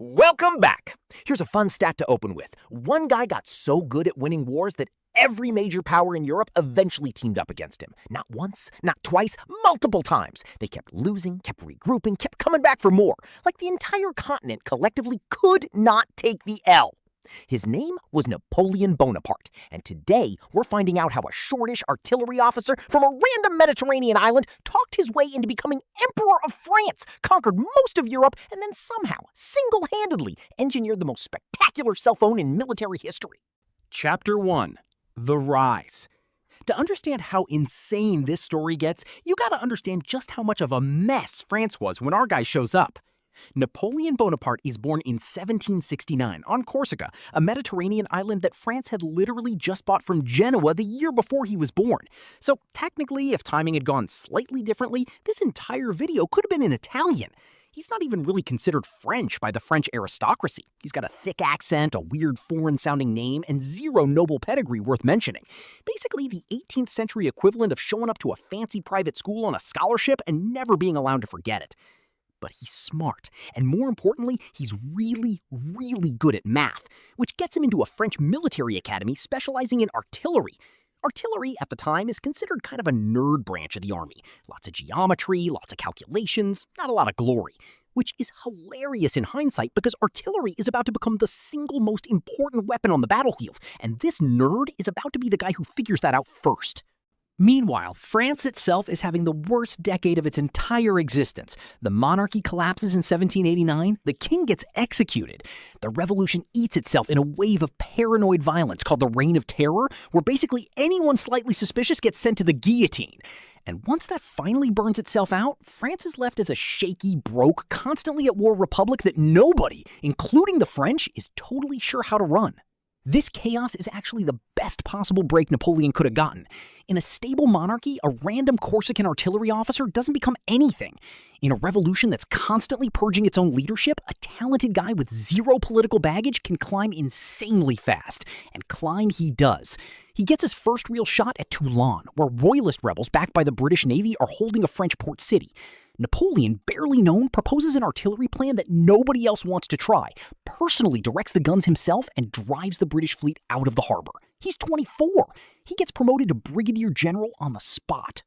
Welcome back! Here's a fun stat to open with. One guy got so good at winning wars that every major power in Europe eventually teamed up against him. Not once, not twice, multiple times. They kept losing, kept regrouping, kept coming back for more. Like the entire continent collectively could not take the L. His name was Napoleon Bonaparte, and today we're finding out how a shortish artillery officer from a random Mediterranean island talked his way into becoming Emperor of France, conquered most of Europe, and then somehow, single-handedly, engineered the most spectacular cell phone in military history. Chapter 1. The Rise. To understand how insane this story gets, you gotta understand just how much of a mess France was when our guy shows up. Napoleon Bonaparte is born in 1769 on Corsica, a Mediterranean island that France had literally just bought from Genoa the year before he was born. So technically, if timing had gone slightly differently, this entire video could have been in Italian. He's not even really considered French by the French aristocracy. He's got a thick accent, a weird foreign-sounding name, and zero noble pedigree worth mentioning. Basically, the 18th century equivalent of showing up to a fancy private school on a scholarship and never being allowed to forget it. But he's smart, and more importantly, he's really, really good at math, which gets him into a French military academy specializing in artillery. Artillery, at the time, is considered kind of a nerd branch of the army. Lots of geometry, lots of calculations, not a lot of glory. Which is hilarious in hindsight because artillery is about to become the single most important weapon on the battlefield, and this nerd is about to be the guy who figures that out first. Meanwhile, France itself is having the worst decade of its entire existence. The monarchy collapses in 1789, the king gets executed. The revolution eats itself in a wave of paranoid violence called the Reign of Terror, where basically anyone slightly suspicious gets sent to the guillotine. And once that finally burns itself out, France is left as a shaky, broke, constantly at war republic that nobody, including the French, is totally sure how to run. This chaos is actually the best possible break Napoleon could have gotten. In a stable monarchy, a random Corsican artillery officer doesn't become anything. In a revolution that's constantly purging its own leadership, a talented guy with zero political baggage can climb insanely fast. And climb he does. He gets his first real shot at Toulon, where royalist rebels backed by the British Navy are holding a French port city. Napoleon, barely known, proposes an artillery plan that nobody else wants to try, personally directs the guns himself, and drives the British fleet out of the harbor. He's 24. He gets promoted to brigadier general on the spot.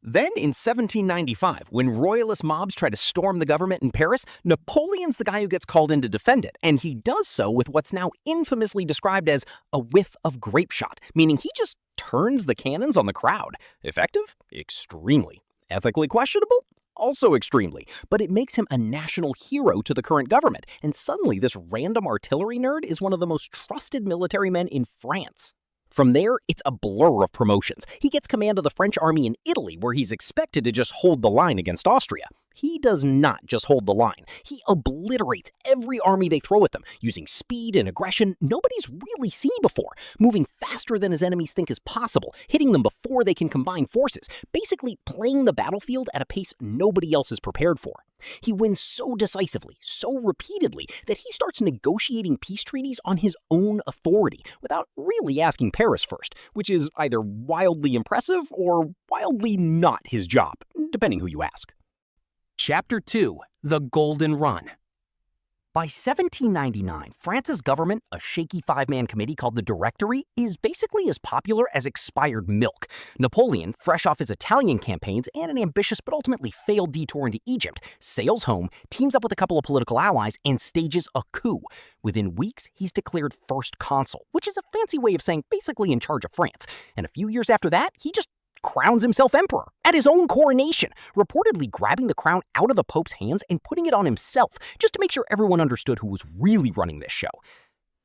Then, in 1795, when royalist mobs try to storm the government in Paris, Napoleon's the guy who gets called in to defend it, and he does so with what's now infamously described as a whiff of grape shot, meaning he just turns the cannons on the crowd. Effective? Extremely. Ethically questionable? Also extremely, but it makes him a national hero to the current government, and suddenly this random artillery nerd is one of the most trusted military men in France. From there, it's a blur of promotions. He gets command of the French army in Italy, where he's expected to just hold the line against Austria. He does not just hold the line. He obliterates every army they throw at them, using speed and aggression nobody's really seen before, moving faster than his enemies think is possible, hitting them before they can combine forces, basically playing the battlefield at a pace nobody else is prepared for. He wins so decisively, so repeatedly, that he starts negotiating peace treaties on his own authority, without really asking Paris first, which is either wildly impressive or wildly not his job, depending who you ask. Chapter 2. The Golden Run. By 1799, France's government, a shaky five-man committee called the Directory, is basically as popular as expired milk. Napoleon, fresh off his Italian campaigns and an ambitious but ultimately failed detour into Egypt, sails home, teams up with a couple of political allies, and stages a coup. Within weeks, he's declared first consul, which is a fancy way of saying basically in charge of France. And a few years after that, he just crowns himself emperor at his own coronation, reportedly grabbing the crown out of the Pope's hands and putting it on himself, just to make sure everyone understood who was really running this show.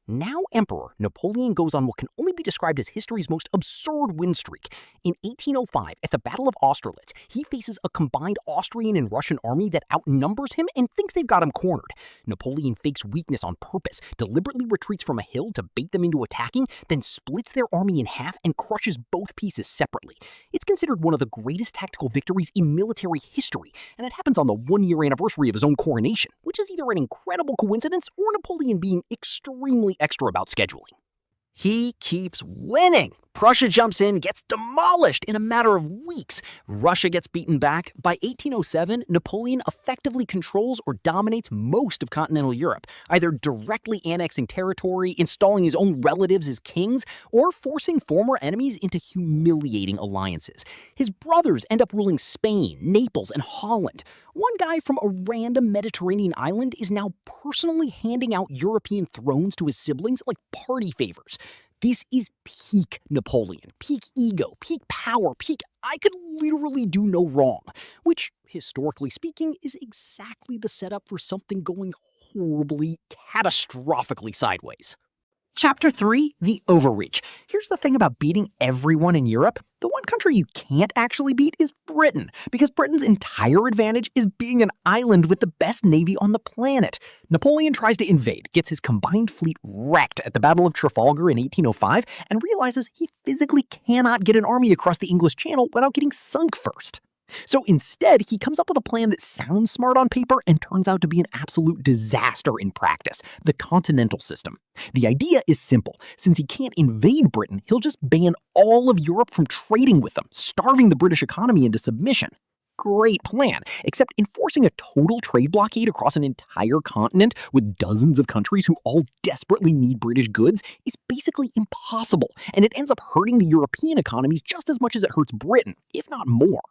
Now emperor, Napoleon goes on what can only be described as history's most absurd win streak. In 1805, at the Battle of Austerlitz, he faces a combined Austrian and Russian army that outnumbers him and thinks they've got him cornered. Napoleon fakes weakness on purpose, deliberately retreats from a hill to bait them into attacking, then splits their army in half and crushes both pieces separately. It's considered one of the greatest tactical victories in military history, and it happens on the one-year anniversary of his own coronation, which is either an incredible coincidence or Napoleon being extremely extra about scheduling. He keeps winning. Prussia jumps in, gets demolished in a matter of weeks. Russia gets beaten back. By 1807, Napoleon effectively controls or dominates most of continental Europe, either directly annexing territory, installing his own relatives as kings, or forcing former enemies into humiliating alliances. His brothers end up ruling Spain, Naples, and Holland. One guy from a random Mediterranean island is now personally handing out European thrones to his siblings like party favors. This is peak Napoleon, peak ego, peak power, peak I could literally do no wrong, which, historically speaking, is exactly the setup for something going horribly, catastrophically sideways. Chapter 3, the Overreach. Here's the thing about beating everyone in Europe. The one country you can't actually beat is Britain, because Britain's entire advantage is being an island with the best navy on the planet. Napoleon tries to invade, gets his combined fleet wrecked at the Battle of Trafalgar in 1805, and realizes he physically cannot get an army across the English Channel without getting sunk first. So instead, he comes up with a plan that sounds smart on paper and turns out to be an absolute disaster in practice: the continental system. The idea is simple. Since he can't invade Britain, he'll just ban all of Europe from trading with them, starving the British economy into submission. Great plan, except enforcing a total trade blockade across an entire continent with dozens of countries who all desperately need British goods is basically impossible, and it ends up hurting the European economies just as much as it hurts Britain, if not more.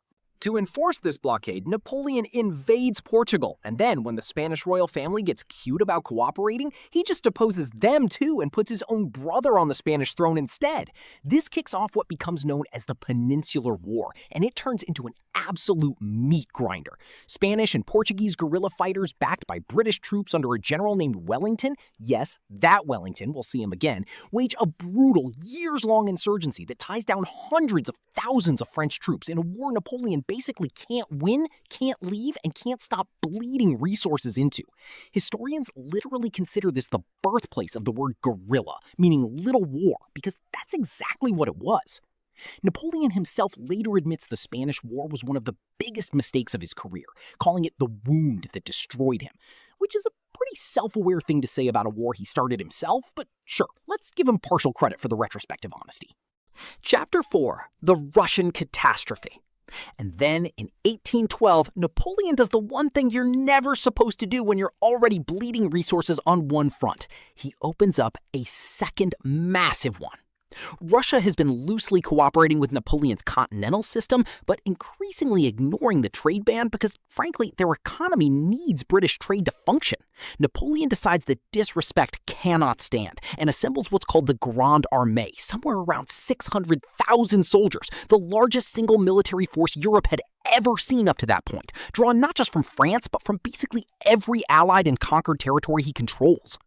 To enforce this blockade, Napoleon invades Portugal, and then when the Spanish royal family gets cute about cooperating, he just deposes them too and puts his own brother on the Spanish throne instead. This kicks off what becomes known as the Peninsular War, and it turns into an absolute meat grinder. Spanish and Portuguese guerrilla fighters backed by British troops under a general named Wellington, yes, that Wellington, we'll see him again, wage a brutal, years-long insurgency that ties down hundreds of thousands of French troops in a war Napoleon basically can't win, can't leave, and can't stop bleeding resources into. Historians literally consider this the birthplace of the word guerrilla, meaning little war, because that's exactly what it was. Napoleon himself later admits the Spanish War was one of the biggest mistakes of his career, calling it the wound that destroyed him, which is a pretty self-aware thing to say about a war he started himself, but sure, let's give him partial credit for the retrospective honesty. Chapter 4, the Russian Catastrophe. And then, in 1812, Napoleon does the one thing you're never supposed to do when you're already bleeding resources on one front. He opens up a second massive one. Russia has been loosely cooperating with Napoleon's continental system, but increasingly ignoring the trade ban because, frankly, their economy needs British trade to function. Napoleon decides that disrespect cannot stand and assembles what's called the Grande Armée, somewhere around 600,000 soldiers, the largest single military force Europe had ever seen up to that point, drawn not just from France, but from basically every allied and conquered territory he controls.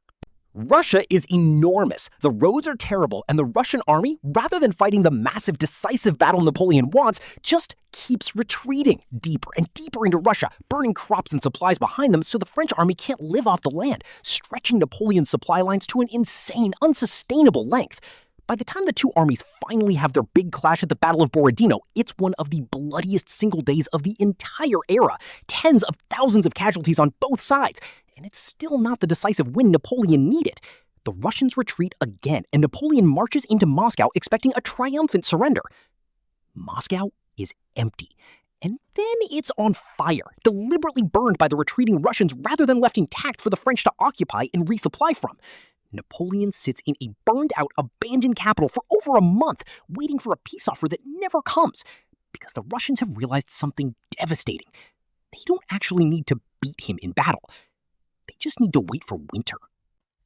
Russia is enormous, the roads are terrible, and the Russian army, rather than fighting the massive, decisive battle Napoleon wants, just keeps retreating deeper and deeper into Russia, burning crops and supplies behind them so the French army can't live off the land, stretching Napoleon's supply lines to an insane, unsustainable length. By the time the two armies finally have their big clash at the Battle of Borodino, it's one of the bloodiest single days of the entire era. Tens of thousands of casualties on both sides. And it's still not the decisive win Napoleon needed. The Russians retreat again, and Napoleon marches into Moscow expecting a triumphant surrender. Moscow is empty. And then it's on fire, deliberately burned by the retreating Russians rather than left intact for the French to occupy and resupply from. Napoleon sits in a burned-out, abandoned capital for over a month, waiting for a peace offer that never comes, because the Russians have realized something devastating. They don't actually need to beat him in battle. They just need to wait for winter.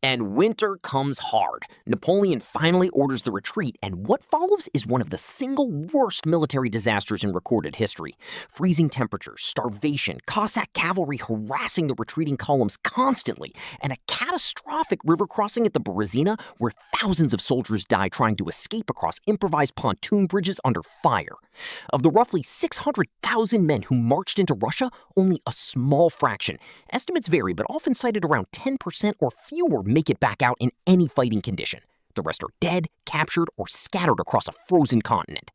And winter comes hard. Napoleon finally orders the retreat, and what follows is one of the single worst military disasters in recorded history. Freezing temperatures, starvation, Cossack cavalry harassing the retreating columns constantly, and a catastrophic river crossing at the Berezina where thousands of soldiers die trying to escape across improvised pontoon bridges under fire. Of the roughly 600,000 men who marched into Russia, only a small fraction, estimates vary but often cited around 10% or fewer, make it back out in any fighting condition. The rest are dead, captured, or scattered across a frozen continent.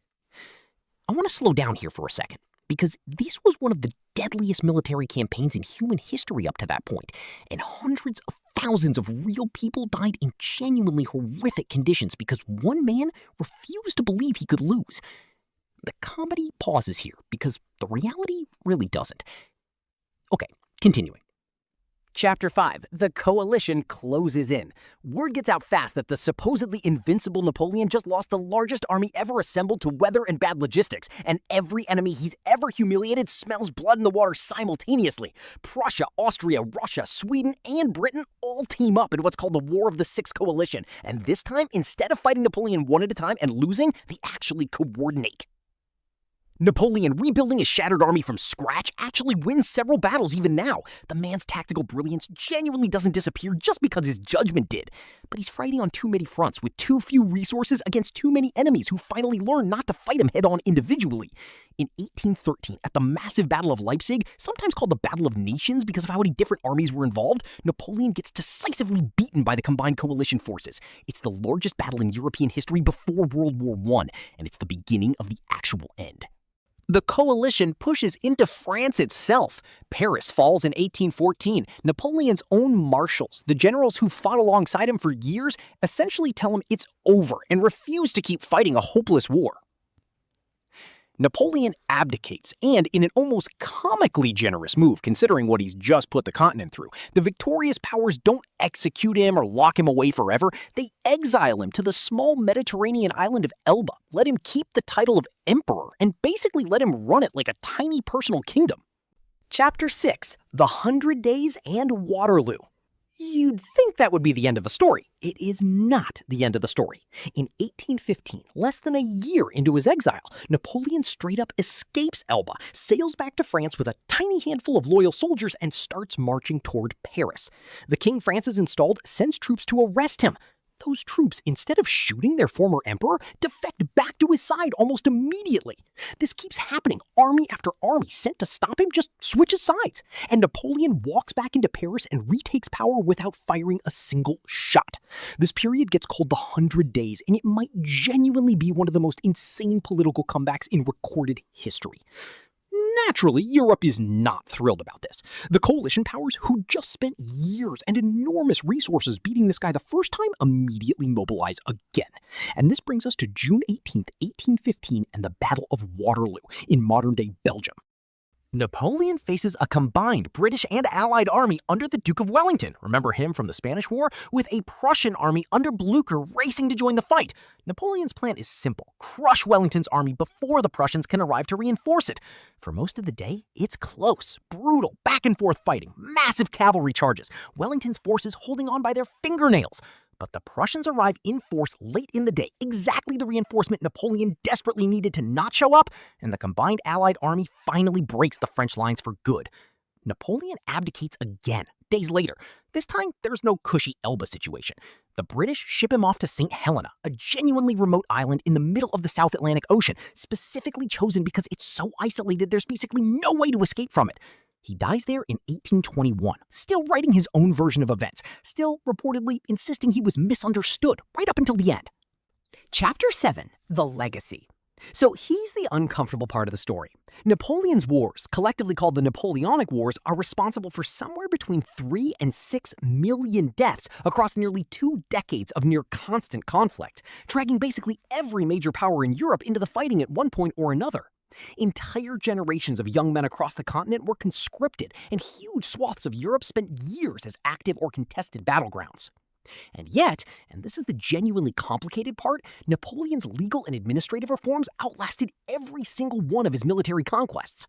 I want to slow down here for a second, because this was one of the deadliest military campaigns in human history up to that point, and hundreds of thousands of real people died in genuinely horrific conditions because one man refused to believe he could lose. The comedy pauses here because the reality really doesn't. Okay, continuing. Chapter 5. The coalition closes in. Word gets out fast that the supposedly invincible Napoleon just lost the largest army ever assembled to weather and bad logistics, and every enemy he's ever humiliated smells blood in the water simultaneously. Prussia, Austria, Russia, Sweden, and Britain all team up in what's called the War of the Six Coalition, and this time, instead of fighting Napoleon one at a time and losing, they actually coordinate. Napoleon, rebuilding his shattered army from scratch, actually wins several battles even now. The man's tactical brilliance genuinely doesn't disappear just because his judgment did. But he's fighting on too many fronts with too few resources against too many enemies who finally learn not to fight him head-on individually. In 1813, at the massive Battle of Leipzig, sometimes called the Battle of Nations because of how many different armies were involved, Napoleon gets decisively beaten by the combined coalition forces. It's the largest battle in European history before World War I, and it's the beginning of the actual end. The coalition pushes into France itself. Paris falls in 1814. Napoleon's own marshals, the generals who fought alongside him for years, essentially tell him it's over and refuse to keep fighting a hopeless war. Napoleon abdicates, and in an almost comically generous move considering what he's just put the continent through, the victorious powers don't execute him or lock him away forever. They exile him to the small Mediterranean island of Elba, let him keep the title of emperor, and basically let him run it like a tiny personal kingdom. Chapter 6. The 100 Days and Waterloo. You'd think that would be the end of the story. It is not the end of the story. In 1815, less than a year into his exile, Napoleon straight up escapes Elba, sails back to France with a tiny handful of loyal soldiers, and starts marching toward Paris. The King Francis installed sends troops to arrest him. Those troops, instead of shooting their former emperor, defect back to his side almost immediately. This keeps happening. Army after army sent to stop him just switches sides. And Napoleon walks back into Paris and retakes power without firing a single shot. This period gets called the 100 Days, and it might genuinely be one of the most insane political comebacks in recorded history. Naturally, Europe is not thrilled about this. The coalition powers, who just spent years and enormous resources beating this guy the first time, immediately mobilize again. And this brings us to June 18th, 1815, and the Battle of Waterloo in modern-day Belgium. Napoleon faces a combined British and Allied army under the Duke of Wellington, remember him from the Spanish War, with a Prussian army under Blucher racing to join the fight. Napoleon's plan is simple: crush Wellington's army before the Prussians can arrive to reinforce it. For most of the day, it's close, brutal, back-and-forth fighting, massive cavalry charges, Wellington's forces holding on by their fingernails. But the Prussians arrive in force late in the day, exactly the reinforcement Napoleon desperately needed to not show up, and the combined Allied army finally breaks the French lines for good. Napoleon abdicates again, days later. This time, there's no cushy Elba situation. The British ship him off to St. Helena, a genuinely remote island in the middle of the South Atlantic Ocean, specifically chosen because it's so isolated there's basically no way to escape from it. He dies there in 1821, still writing his own version of events, still reportedly insisting he was misunderstood right up until the end. Chapter 7. The Legacy. So here's the uncomfortable part of the story. Napoleon's wars, collectively called the Napoleonic Wars, are responsible for somewhere between 3 and 6 million deaths across nearly 2 decades of near constant conflict, dragging basically every major power in Europe into the fighting at one point or another. Entire generations of young men across the continent were conscripted, and huge swaths of Europe spent years as active or contested battlegrounds. And yet, and this is the genuinely complicated part, Napoleon's legal and administrative reforms outlasted every single one of his military conquests.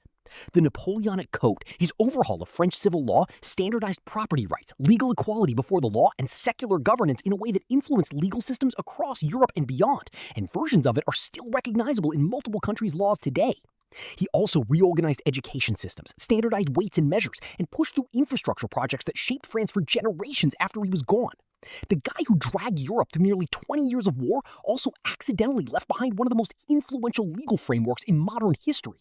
The Napoleonic Code, his overhaul of French civil law, standardized property rights, legal equality before the law, and secular governance in a way that influenced legal systems across Europe and beyond, and versions of it are still recognizable in multiple countries' laws today. He also reorganized education systems, standardized weights and measures, and pushed through infrastructure projects that shaped France for generations after he was gone. The guy who dragged Europe through nearly 20 years of war also accidentally left behind one of the most influential legal frameworks in modern history.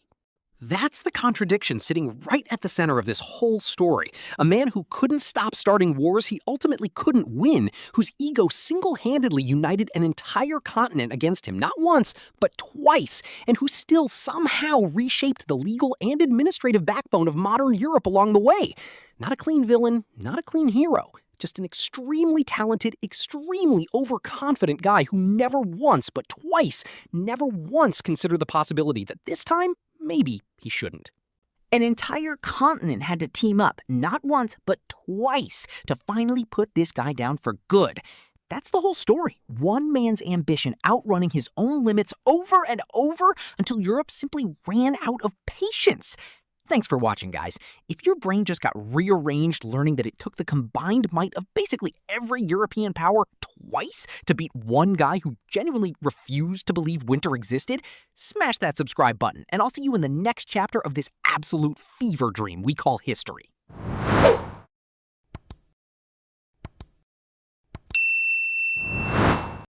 That's the contradiction sitting right at the center of this whole story. A man who couldn't stop starting wars he ultimately couldn't win, whose ego single-handedly united an entire continent against him, not once, but twice, and who still somehow reshaped the legal and administrative backbone of modern Europe along the way. Not a clean villain, not a clean hero, Just an extremely talented, extremely overconfident guy who never once, but twice, never once considered the possibility that this time, maybe he shouldn't. An entire continent had to team up, not once, but twice, to finally put this guy down for good. That's the whole story. One man's ambition outrunning his own limits over and over until Europe simply ran out of patience. Thanks for watching, guys. If your brain just got rearranged learning that it took the combined might of basically every European power twice to beat one guy who genuinely refused to believe winter existed, smash that subscribe button, and I'll see you in the next chapter of this absolute fever dream we call history.